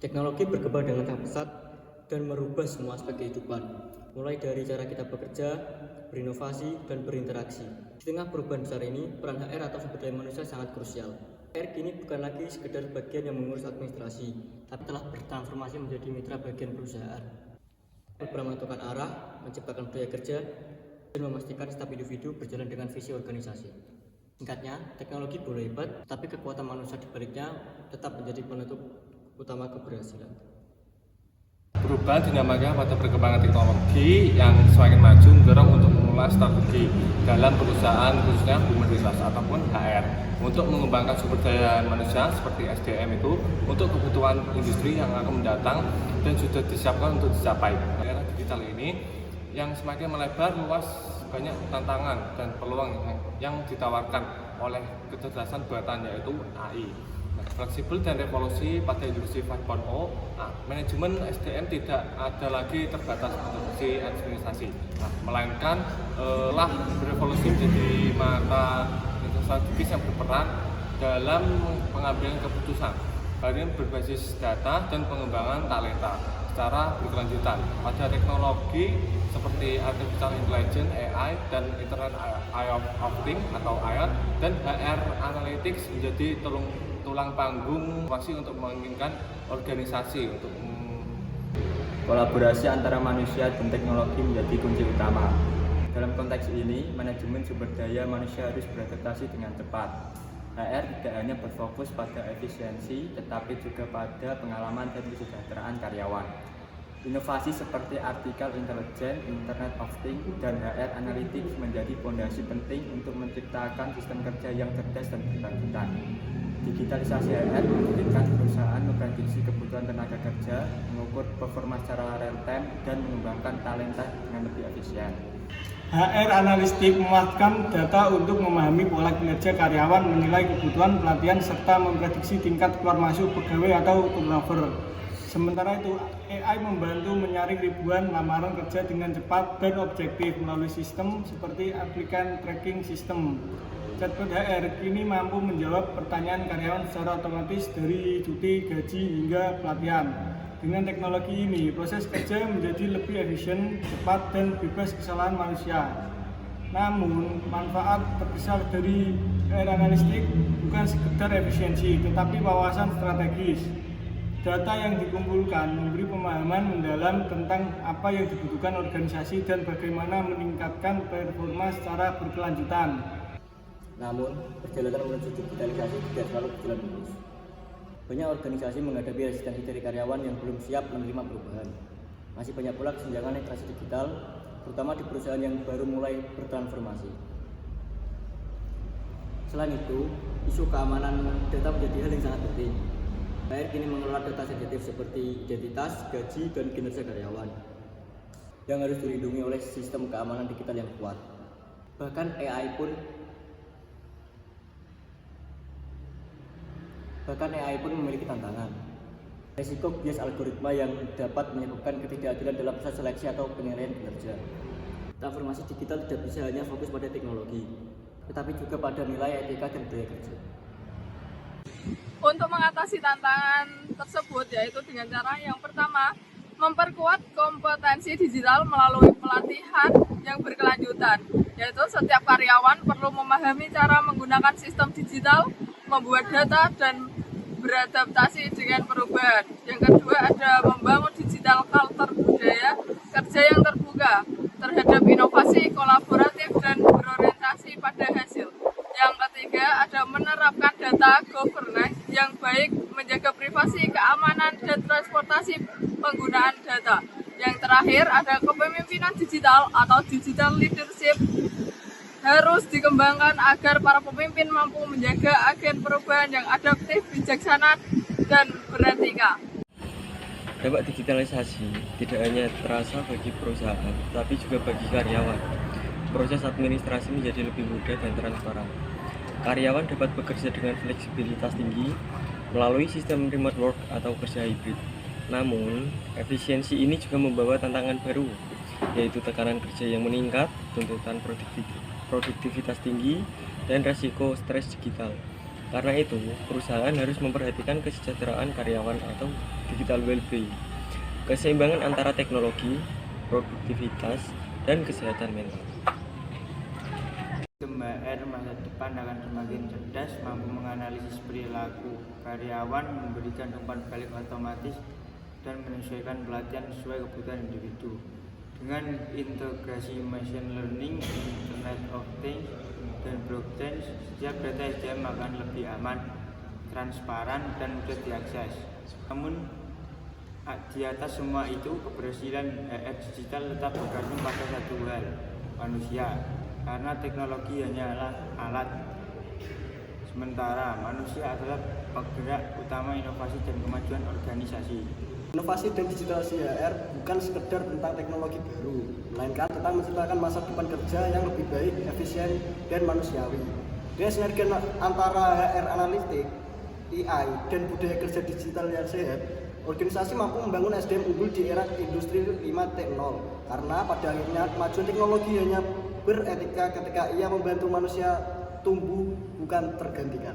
Teknologi berkembang dengan sangat pesat dan merubah semua aspek kehidupan, mulai dari cara kita bekerja, berinovasi, dan berinteraksi. Di tengah perubahan besar ini, peran HR atau sumber daya manusia sangat krusial. HR kini bukan lagi sekedar bagian yang mengurus administrasi, tapi telah bertransformasi menjadi mitra bagian perusahaan. Berperan menentukan arah, menciptakan budaya kerja, dan memastikan setiap individu berjalan dengan visi organisasi. Singkatnya, teknologi boleh hebat, tapi kekuatan manusia di baliknya tetap menjadi penentu utama keberhasilan. Perubahan dinamakan pada perkembangan teknologi yang semakin maju mendorong untuk memulai strategi dalam perusahaan khususnya human resource ataupun HR untuk mengembangkan sumber daya manusia seperti SDM itu untuk kebutuhan industri yang akan mendatang dan sudah disiapkan untuk dicapai. Era digital ini yang semakin melebar luas, banyak tantangan dan peluang yang ditawarkan oleh kecerdasan buatan yaitu AI. Fleksibel dan revolusi pada industri 4.0, manajemen SDM tidak ada lagi terbatas produksi administrasi, melainkan telah berevolusi menjadi mata strategis yang berperan dalam pengambilan keputusan. Hal ini berbasis data dan pengembangan talenta secara berkelanjutan pada teknologi seperti artificial intelligence (AI) dan Internet of Things atau IoT dan HR analytics menjadi tulang panggung inovasi untuk menginginkan organisasi untuk kolaborasi antara manusia dan teknologi menjadi kunci utama. Dalam konteks ini, manajemen sumber daya manusia harus beradaptasi dengan cepat. HR tidak hanya berfokus pada efisiensi, tetapi juga pada pengalaman dan kesejahteraan karyawan. Inovasi seperti artificial intelligence, Internet of Things, dan HR Analytics menjadi fondasi penting untuk menciptakan sistem kerja yang cerdas dan berkelanjutan. Digitalisasi HR memungkinkan perusahaan memprediksi kebutuhan tenaga kerja, mengukur performa secara real time, dan mengembangkan talenta dengan lebih efisien. HR Analytics memanfaatkan data untuk memahami pola kinerja karyawan, menilai kebutuhan pelatihan, serta memprediksi tingkat keluar masuk pegawai atau turnover. Sementara itu, AI membantu menyaring ribuan lamaran kerja dengan cepat dan objektif melalui sistem seperti applicant tracking system. Chatbot HR kini mampu menjawab pertanyaan karyawan secara otomatis dari cuti, gaji, hingga pelatihan. Dengan teknologi ini, proses kerja menjadi lebih efisien, cepat, dan bebas kesalahan manusia. Namun, manfaat terbesar dari HR Analytics bukan sekedar efisiensi, tetapi wawasan strategis. Data yang dikumpulkan memberi pemahaman mendalam tentang apa yang dibutuhkan organisasi dan bagaimana meningkatkan performa secara berkelanjutan. Namun, perjalanan menuju digitalisasi tidak selalu berjalan mulus. Banyak organisasi menghadapi resistensi dari karyawan yang belum siap menerima perubahan. Masih banyak pula kesenjangan literasi digital, terutama di perusahaan yang baru mulai bertransformasi. Selain itu, isu keamanan data menjadi hal yang sangat penting. HR kini mengelola data sensitif seperti identitas, gaji, dan kinerja karyawan yang harus dilindungi oleh sistem keamanan digital yang kuat. Bahkan AI pun memiliki tantangan. Risiko bias algoritma yang dapat menyebabkan ketidakadilan dalam proses seleksi atau penilaian kinerja. Transformasi digital tidak bisa hanya fokus pada teknologi, tetapi juga pada nilai etika dan budaya kerja. Untuk mengatasi tantangan tersebut yaitu dengan cara yang pertama, memperkuat kompetensi digital melalui pelatihan yang berkelanjutan, yaitu setiap karyawan perlu memahami cara menggunakan sistem digital, membuat data, dan beradaptasi dengan perubahan. Yang kedua ada membangun digital culture budaya kerja yang terbuka terhadap inovasi, kolaboratif, dan berorientasi pada hasil. Yang ketiga ada menerapkan data governance yang baik, menjaga privasi, keamanan, dan transportasi penggunaan data. Yang terakhir ada kepemimpinan digital atau digital leadership harus dikembangkan agar para pemimpin mampu menjaga agen perubahan yang adaptif, bijaksana, dan beretika. Dampak digitalisasi tidak hanya terasa bagi perusahaan, tapi juga bagi karyawan. Proses administrasi menjadi lebih mudah dan transparan. Karyawan dapat bekerja dengan fleksibilitas tinggi melalui sistem remote work atau kerja hibrid. Namun, efisiensi ini juga membawa tantangan baru, yaitu tekanan kerja yang meningkat, tuntutan produktivitas tinggi, dan resiko stres digital. Karena itu, perusahaan harus memperhatikan kesejahteraan karyawan atau digital well-being, keseimbangan antara teknologi, produktivitas, dan kesehatan mental. Sistem HR masa depan akan semakin cerdas, mampu menganalisis perilaku karyawan, memberikan umpan balik otomatis, dan menyesuaikan pelatihan sesuai kebutuhan individu. Dengan integrasi machine learning, Internet of Things, dan blockchain, setiap data SDM akan lebih aman, transparan, dan mudah diakses. Namun, di atas semua itu, keberhasilan HR digital tetap bergantung pada satu hal, manusia. Karena teknologi hanyalah alat, sementara manusia adalah penggerak utama inovasi dan kemajuan organisasi. Inovasi dan digitalisasi HR bukan sekedar tentang teknologi baru, melainkan tentang menciptakan masa depan kerja yang lebih baik, efisien, dan manusiawi. Dengan sinergi antara HR analitik, AI, dan budaya kerja digital yang sehat, organisasi mampu membangun SDM unggul di era industri 5.0. Karena pada akhirnya kemajuan teknologi hanya beretika ketika ia membantu manusia tumbuh, bukan tergantikan.